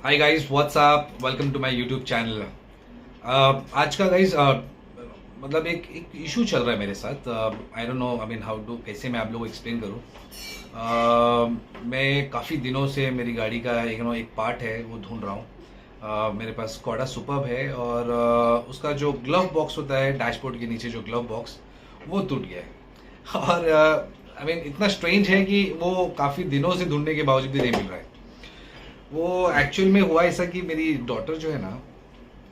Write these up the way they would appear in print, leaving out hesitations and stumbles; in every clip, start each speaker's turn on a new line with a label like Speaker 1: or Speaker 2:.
Speaker 1: Hi guys, what's up, welcome to my YouTube channel. आज का guys मतलब एक इशू चल रहा है मेरे साथ। I don't know, I mean how to, कैसे मैं आप लोगों को एक्सप्लेन करूँ। मैं काफ़ी दिनों से मेरी गाड़ी का एक पार्ट है वो ढूंढ रहा हूँ। मेरे पास स्कोडा सुपर्ब है और उसका जो ग्लव बॉक्स होता है डैशबोर्ड के नीचे, जो ग्लव बॉक्स वो टूट गया है। और आई मीन इतना स्ट्रेंज है कि वो काफ़ी दिनों से ढूंढने के बावजूद भी नहीं मिल रहा है। वो एक्चुअल में हुआ ऐसा कि मेरी डॉटर जो है ना,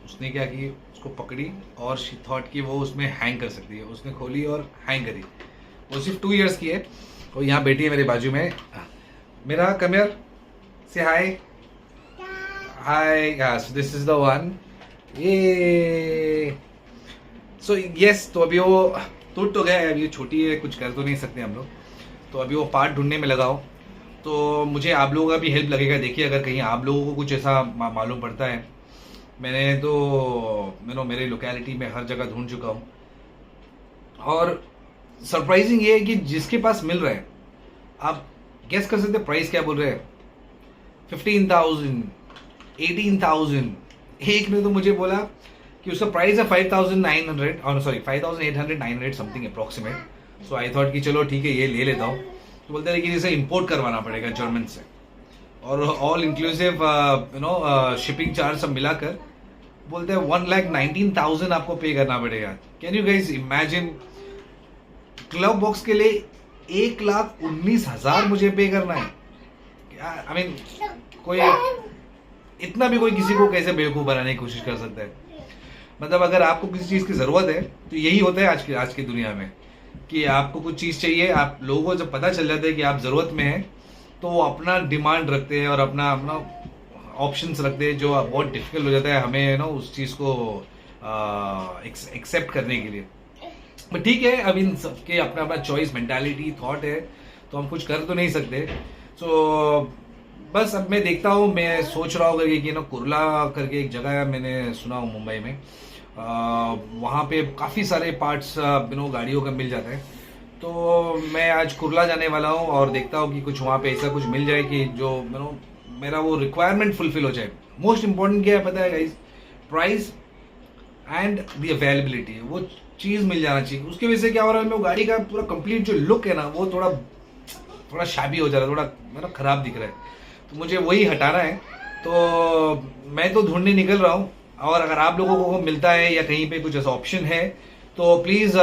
Speaker 1: उसने क्या की, उसको पकड़ी और शी थॉट कि वो उसमें हैंग कर सकती है। उसने खोली और हैंग करी। वो सिर्फ 2 इयर्स की है और यहाँ बैठी है मेरे बाजू में। मेरा कमियर से hi hi, so this is the one. ये सो यस, तो अभी वो टूट तो गया है, अभी छोटी है, कुछ कर तो नहीं सकते हम लोग। तो अभी वो पार्ट ढूंढने में लगाओ, तो मुझे आप लोगों का भी हेल्प लगेगा। देखिए, अगर कहीं आप लोगों को कुछ ऐसा मालूम पड़ता है। मैंने तो मेरे लोकेलिटी में हर जगह ढूंढ चुका हूँ। और सरप्राइजिंग ये है कि जिसके पास मिल रहा है, आप गेस कर सकते प्राइस क्या बोल रहे हैं? 15,000, 18,000। एक ने तो मुझे बोला कि उसका प्राइस है 5,900 और sorry 5,800, 900 something approximate. So I thought कि चलो ठीक है, ये ले लेता हूँ। तो बोलते हैं लेकिन इसे इंपोर्ट करवाना पड़ेगा जर्मन से, और ऑल इंक्लूसिव शिपिंग चार्ज सब मिलाकर बोलते हैं 1,19,000 आपको पे करना पड़ेगा। Can you guys imagine? Club box के लिए 1,19,000 मुझे पे करना है। आई मीन कोई इतना भी कोई किसी को कैसे बेवकूफ़ बनाने की कोशिश कर सकता है? मतलब अगर आपको किसी चीज़ की ज़रूरत है तो यही होता है आज की दुनिया में, कि आपको कुछ चीज़ चाहिए, आप लोगों को जब पता चल जाता है कि आप ज़रूरत में हैं, तो वो अपना डिमांड रखते हैं और अपना अपना ऑप्शंस रखते हैं, जो बहुत डिफिकल्ट हो जाता है हमें उस चीज़ को एक्सेप्ट करने के लिए। बट ठीक है, अब इन सबके अपना अपना चॉइस, मेंटालिटी, थॉट है, तो हम कुछ कर तो नहीं सकते। सो बस अब मैं देखता हूँ, मैं सोच रहा हूँ करके कि कुर्ला करके एक जगह है, मैंने सुना हूँ मुंबई में। वहाँ पे काफ़ी सारे पार्ट्स गाड़ियों का मिल जाता है। तो मैं आज कुर्ला जाने वाला हूँ और देखता हूँ कि कुछ वहाँ पे ऐसा कुछ मिल जाए कि जो मेरा वो रिक्वायरमेंट फुलफिल हो जाए। मोस्ट इंपॉर्टेंट क्या है पता है guys? Price and the availability, वो चीज़ मिल जाना चाहिए। उसकी वजह से क्या हो रहा है, वो गाड़ी का पूरा कंप्लीट जो लुक है ना, वो थोड़ा शाबी हो जा रहा है, थोड़ा खराब दिख रहा है। तो मुझे वही हटाना है। तो मैं तो ढूंढने निकल रहा हूँ, और अगर आप लोगों को मिलता है या कहीं पे कुछ ऐसा ऑप्शन है तो प्लीज़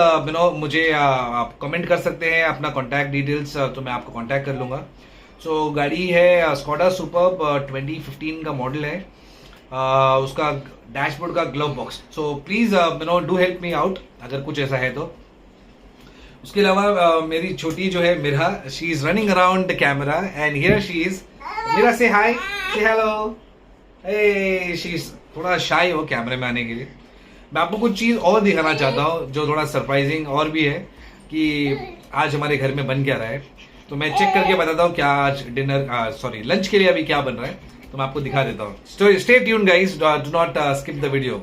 Speaker 1: मुझे आप कमेंट कर सकते हैं अपना कॉन्टैक्ट डिटेल्स, तो मैं आपको कॉन्टैक्ट कर लूँगा। सो गाड़ी है स्कोडा सुपर्ब, 2015 का मॉडल है। उसका डैशबोर्ड का glove box. So please do help me out अगर कुछ ऐसा है तो। उसके अलावा मेरी छोटी जो है Mira, she is running around the camera and here she is. Mira say hi, से हेलो। ए शी इज़ थोड़ा शाई हो कैमरे में आने के लिए। मैं आपको कुछ चीज़ और दिखाना चाहता हूँ जो थोड़ा सरप्राइजिंग और भी है, कि आज हमारे घर में बन क्या रहा है। तो मैं चेक करके बताता हूँ क्या आज लंच के लिए अभी क्या बन रहा है, तो मैं आपको दिखा देता हूँ। Stay tuned guys, do not skip the video.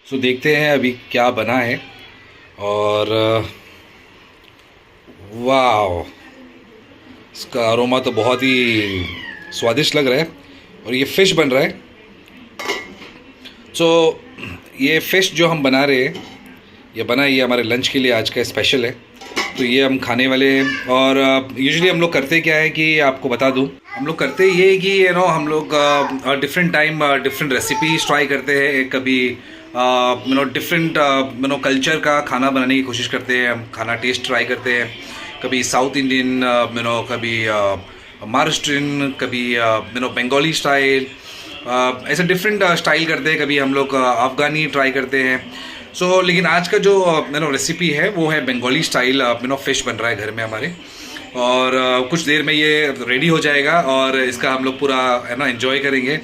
Speaker 1: So देखते हैं अभी क्या बना है। और वाह, इसका अरोमा तो बहुत ही स्वादिष्ट लग रहा है। और ये फिश बन रहा है। सो ये फ़िश जो हम बना रहे हैं, ये हमारे लंच के लिए आज का स्पेशल है। तो ये हम खाने वाले हैं। और यूजुअली हम लोग करते क्या है कि आपको बता दूं, हम लोग करते ये है कि हम लोग different time different recipes try करते हैं। कभी डिफरेंट कल्चर का खाना बनाने की कोशिश करते हैं, हम खाना टेस्ट ट्राई करते हैं। कभी साउथ इंडियन, कभी महाराष्ट्रियन, कभी बंगाली स्टाइल, ऐसे डिफरेंट स्टाइल करते हैं। कभी हम लोग अफ़गानी ट्राई करते हैं। सो लेकिन आज का जो रेसिपी है वो है बंगाली स्टाइल। फ़िश बन रहा है घर में हमारे, और कुछ देर में ये रेडी हो जाएगा और इसका हम लोग पूरा एंजॉय करेंगे।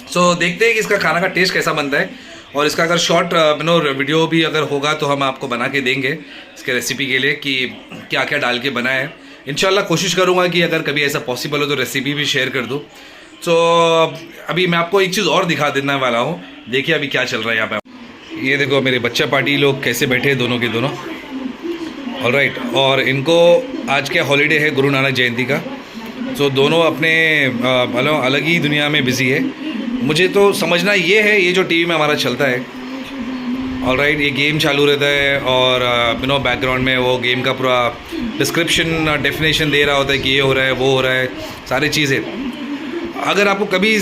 Speaker 1: सो देखते हैं कि इसका खाना का टेस्ट कैसा बनता है, और इसका अगर शॉर्ट वीडियो भी अगर होगा तो हम आपको बना के देंगे इसके रेसिपी के लिए, कि क्या क्या डाल के बना है। इंशाल्लाह कोशिश करूँगा कि अगर कभी ऐसा पॉसिबल हो तो रेसिपी भी शेयर कर दूँ। तो अभी मैं आपको एक चीज़ और दिखा देने वाला हूँ। देखिए अभी क्या चल रहा है यहाँ पे। ये देखो मेरे बच्चा पार्टी लोग कैसे बैठे हैं, दोनों के दोनों। ऑलराइट, और इनको आज क्या हॉलीडे है, गुरु नानक जयंती का। तो दोनों अपने मतलब अलग ही दुनिया में बिजी है। मुझे तो समझना ये है, ये जो टीवी में हमारा चलता है, ऑलराइट, ये गेम चालू रहता है और बैकग्राउंड में वो गेम का पूरा डिस्क्रिप्शन डेफिनेशन दे रहा होता है कि ये हो रहा है, वो हो रहा है, सारी चीज़ें। अगर आपको कभी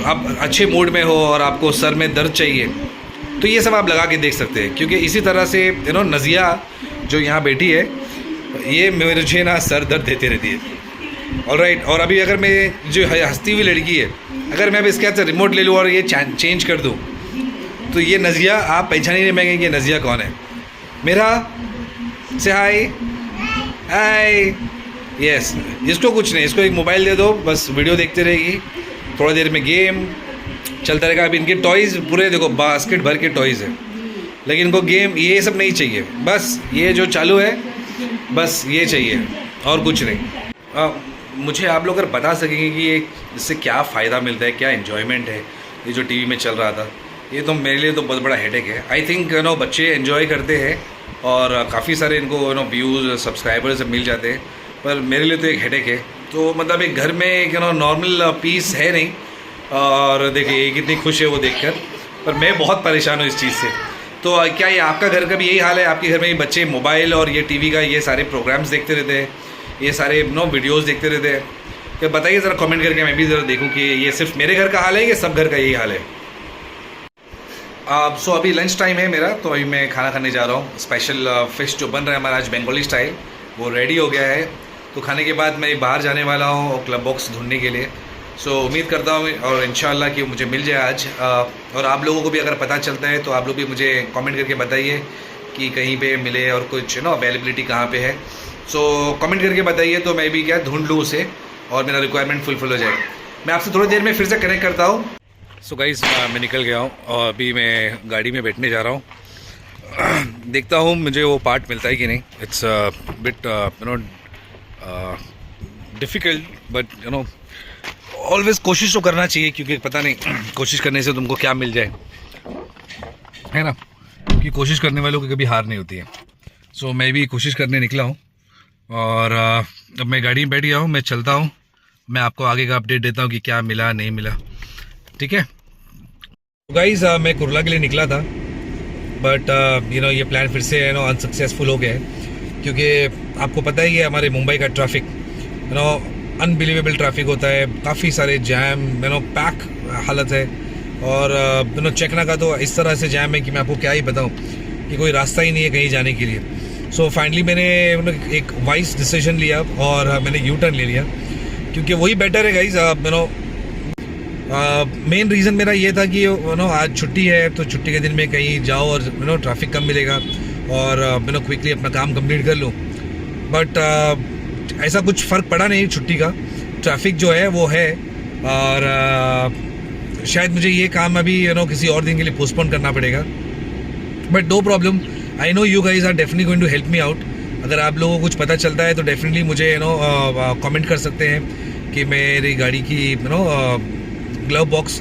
Speaker 1: आप अच्छे मूड में हो और आपको सर में दर्द चाहिए तो ये सब आप लगा के देख सकते हैं, क्योंकि इसी तरह से नज़िया जो यहाँ बैठी है, ये मुझे ना सर दर्द देती रहती है। ऑलराइट, और अभी अगर मैं जो हंसती हुई लड़की है, अगर मैं अब इसके हाथ से रिमोट ले लूँ और ये चेंज कर दूँ तो ये नज़िया आप पहचान ही नहीं पाएंगे कि ये नज़िया कौन है। मेरा से हाय हाय, यस, इसको कुछ नहीं, इसको एक मोबाइल दे दो, बस वीडियो देखते रहेगी, थोड़ा देर में गेम चलता रहेगा। अभी इनके टॉयज़ पूरे देखो, बास्केट भर के टॉयज़ है, लेकिन इनको गेम ये सब नहीं चाहिए, बस ये जो चालू है बस ये चाहिए और कुछ नहीं। मुझे आप लोग अगर बता सकेंगे कि ये इससे क्या फ़ायदा मिलता है, क्या इन्जॉयमेंट है ये जो टीवी में चल रहा था, ये तो मेरे लिए तो बहुत बड़ा हेडेक है। आई थिंक बच्चे एंजॉय करते हैं और काफ़ी सारे इनको व्यूज़ सब्सक्राइबर्स मिल जाते हैं, पर मेरे लिए तो एक हेडेक है। तो मतलब एक घर में एक नॉर्मल पीस है नहीं, और देखिए ये कितनी खुश है वो देखकर, पर मैं बहुत परेशान हूँ इस चीज़ से। तो क्या ये आपका घर का भी यही हाल है? आपके घर में ये बच्चे मोबाइल और ये टीवी का ये सारे प्रोग्राम्स देखते रहते हैं, ये सारे वीडियोस देखते रहते हैं? क्या बताइए ज़रा कमेंट करके, मैं भी ज़रा देखूँ कि ये सिर्फ मेरे घर का हाल है या सब घर का यही हाल है। सो अभी लंच टाइम है मेरा, तो अभी मैं खाना खाने जा रहा हूँ। स्पेशल फ़िश जो बन रहा है हमारा आज बंगाली स्टाइल, वो रेडी हो गया है। तो खाने के बाद मैं बाहर जाने वाला हूँ क्लब बॉक्स ढूंढने के लिए। सो उम्मीद करता हूँ और इंशाल्लाह कि मुझे मिल जाए आज। और आप लोगों को भी अगर पता चलता है तो आप लोग भी मुझे कमेंट करके बताइए कि कहीं पे मिले और कुछ अवेलेबिलिटी कहाँ पे है। सो कमेंट करके बताइए तो मैं भी क्या ढूंढ लूँ उसे और मेरा रिक्वायरमेंट फुलफिल हो जाए। मैं आपसे थोड़ी देर में फिर से कनेक्ट करता हूँ। सो गाइस, मैं निकल गया हूँ और अभी मैं गाड़ी में बैठने जा रहा हूँ। देखता हूँ मुझे वो पार्ट मिलता है कि नहीं। It's bit difficult, but always कोशिश तो करना चाहिए, क्योंकि पता नहीं कोशिश करने से तुमको क्या मिल जाए, है ना, कि कोशिश करने वालों की कभी हार नहीं होती है। सो मैं भी कोशिश करने निकला हूँ और अब मैं गाड़ी में बैठ गया हूँ, मैं चलता हूँ, मैं आपको आगे का अपडेट देता हूँ कि क्या मिला नहीं मिला, ठीक है। गाइस, मैं कुर्ला के लिए निकला था, बट ये प्लान फिर से अनसक्सेसफुल हो गया है, क्योंकि आपको पता ही है हमारे मुंबई का ट्रैफिक अनबिलीवेबल ट्रैफिक होता है, काफ़ी सारे जैम, पैक हालत है। और चेकना का तो इस तरह से जैम है कि मैं आपको क्या ही बताऊं कि कोई रास्ता ही नहीं है कहीं जाने के लिए। सो फाइनली मैंने एक वाइज डिसीजन लिया और मैंने यू टर्न ले लिया, क्योंकि वही बेटर है गाइज। मेन रीज़न मेरा ये था कि आज छुट्टी है, तो छुट्टी के दिन में कहीं जाओ और ट्रैफिक कम मिलेगा और क्विकली अपना काम कंप्लीट कर लूँ। बट ऐसा कुछ फ़र्क पड़ा नहीं छुट्टी का, ट्रैफिक जो है वो है। और शायद मुझे ये काम अभी किसी और दिन के लिए पोस्टपोन करना पड़ेगा, but no problem. I know you guys are definitely going to help me out. अगर आप लोगों को कुछ पता चलता है तो डेफिनेटली मुझे कमेंट कर सकते हैं कि मेरी गाड़ी की ग्लव बॉक्स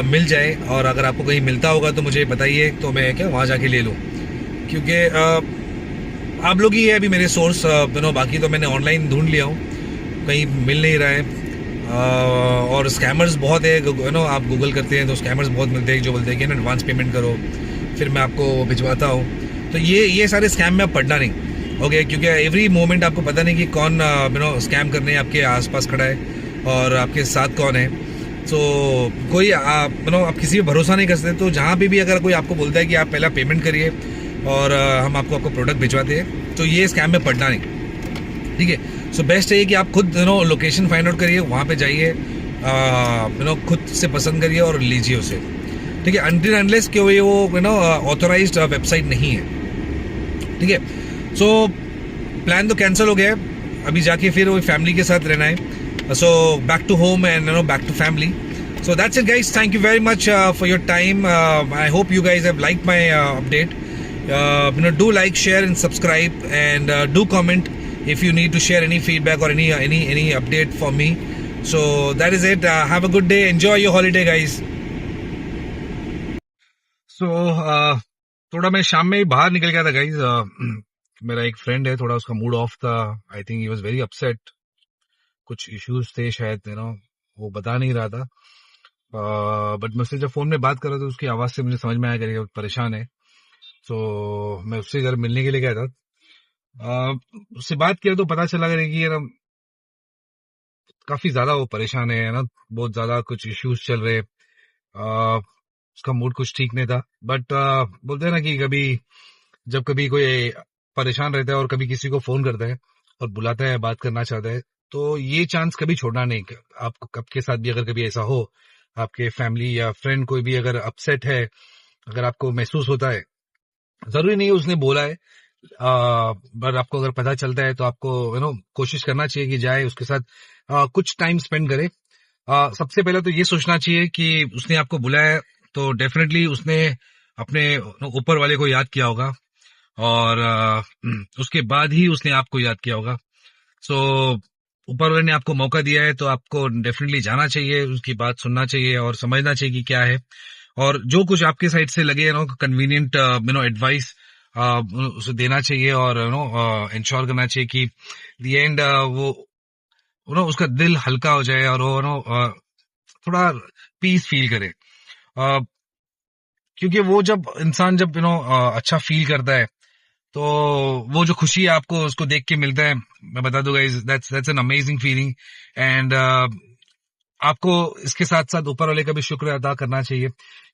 Speaker 1: मिल जाए, और अगर आपको कहीं मिलता होगा तो मुझे बताइए, तो मैं क्या वहाँ जाके ले लूँ, क्योंकि आप लोग ही है अभी मेरे सोर्स। बाकी तो मैंने ऑनलाइन ढूंढ लिया हूँ, कहीं मिल नहीं रहा है। और स्कैमर्स बहुत है, आप गूगल करते हैं तो स्कैमर्स बहुत मिलते हैं जो बोलते हैं कि ना एडवांस पेमेंट करो फिर मैं आपको भिजवाता हूँ। तो ये सारे स्कैम में आप पढ़ना नहीं, ओके, क्योंकि एवरी मोमेंट आपको पता नहीं कि कौन स्कैम करने आपके आसपास खड़ा है और आपके साथ कौन है। सो कोई आप किसी पे भरोसा नहीं कर सकते। तो जहाँ भी अगर कोई आपको बोलता है कि आप पहला पेमेंट करिए और हम आपको प्रोडक्ट भिजवाते हैं, तो ये स्कैम में पड़ना नहीं, ठीक है। सो बेस्ट है कि आप खुद लोकेशन फाइंड आउट करिए, वहाँ पे जाइए, खुद से पसंद करिए और लीजिए उसे, ठीक है। अनटिल अनलेस कि वो ऑथोराइज्ड वेबसाइट नहीं है, ठीक है। सो प्लान तो कैंसिल हो गया है, अभी जाके फिर वो फैमिली के साथ रहना है। So back to home and back to family. So that's it guys, thank you very much for your time. I hope you guys have liked my update. Do like, share and subscribe, and do comment if you need to share any feedback or any update for me. So that is it. Have a good day, enjoy your holiday guys. So थोड़ा मैं शाम में ही बाहर निकल गया था guys. मेरा एक फ्रेंड है, थोड़ा उसका मूड ऑफ था, I think he was very upset. कुछ इश्यूज थे शायद, वो बता नहीं रहा था। बट मैं उससे जब फोन में बात कर रहा था उसकी आवाज से मुझे समझ में आया कि वो परेशान है। तो मैं उससे जरा मिलने के लिए गया था। उससे बात किया तो पता चला कि काफी ज्यादा वो परेशान है ना, बहुत ज्यादा कुछ इश्यूज चल रहे। उसका मूड कुछ ठीक नहीं था। बट बोलते हैं ना कि जब कभी कोई परेशान रहता है और कभी किसी को फोन करता है और बुलाता है, बात करना चाहता है, तो ये चांस कभी छोड़ना नहीं। आपको आपके साथ भी अगर कभी ऐसा हो, आपके फैमिली या फ्रेंड कोई भी अगर अपसेट है, अगर आपको महसूस होता है, जरूरी नहीं है उसने बोला है, पर आपको अगर पता चलता है तो आपको कोशिश करना चाहिए कि जाए उसके साथ कुछ टाइम स्पेंड करे। सबसे पहले तो ये सोचना चाहिए कि उसने आपको बुलाया है तो डेफिनेटली उसने अपने ऊपर वाले को याद किया होगा, और उसके बाद ही उसने आपको याद किया होगा। सो ऊपर वाले ने आपको मौका दिया है तो आपको डेफिनेटली जाना चाहिए, उसकी बात सुनना चाहिए और समझना चाहिए कि क्या है, और जो कुछ आपके साइड से लगे कन्वीनियंट एडवाइस उसे देना चाहिए, और इंश्योर करना चाहिए कि दी एंड वो उसका दिल हल्का हो जाए और वो थोड़ा पीस फील करे। क्योंकि वो जब इंसान जब अच्छा फील करता है तो वो जो खुशी आपको उसको देख के मिलता है, मैं बता दूंगा, that's an amazing feeling. And आपको इसके साथ साथ ऊपर वाले का भी शुक्र अदा करना चाहिए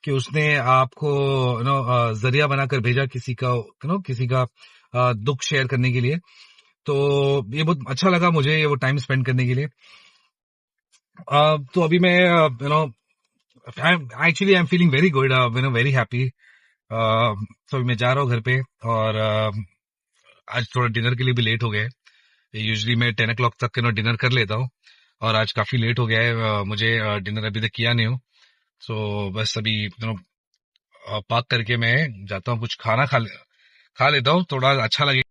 Speaker 1: कि उसने आपको जरिया बनाकर भेजा किसी का किसी का दुख शेयर करने के लिए। तो ये बहुत अच्छा लगा मुझे ये वो टाइम स्पेंड करने के लिए। तो अभी मैं actually I am feeling very good, very happy. तो अभी मैं जा रहा हूँ घर पे, और आज थोड़ा डिनर के लिए भी लेट हो गया है। यूजुअली मैं 10 o'clock तक डिनर कर लेता हूँ, और आज काफी लेट हो गया है। मुझे डिनर अभी तक किया नहीं हूँ। सो बस अभी पाक करके मैं जाता हूँ, कुछ खा लेता हूँ, थोड़ा अच्छा लगे।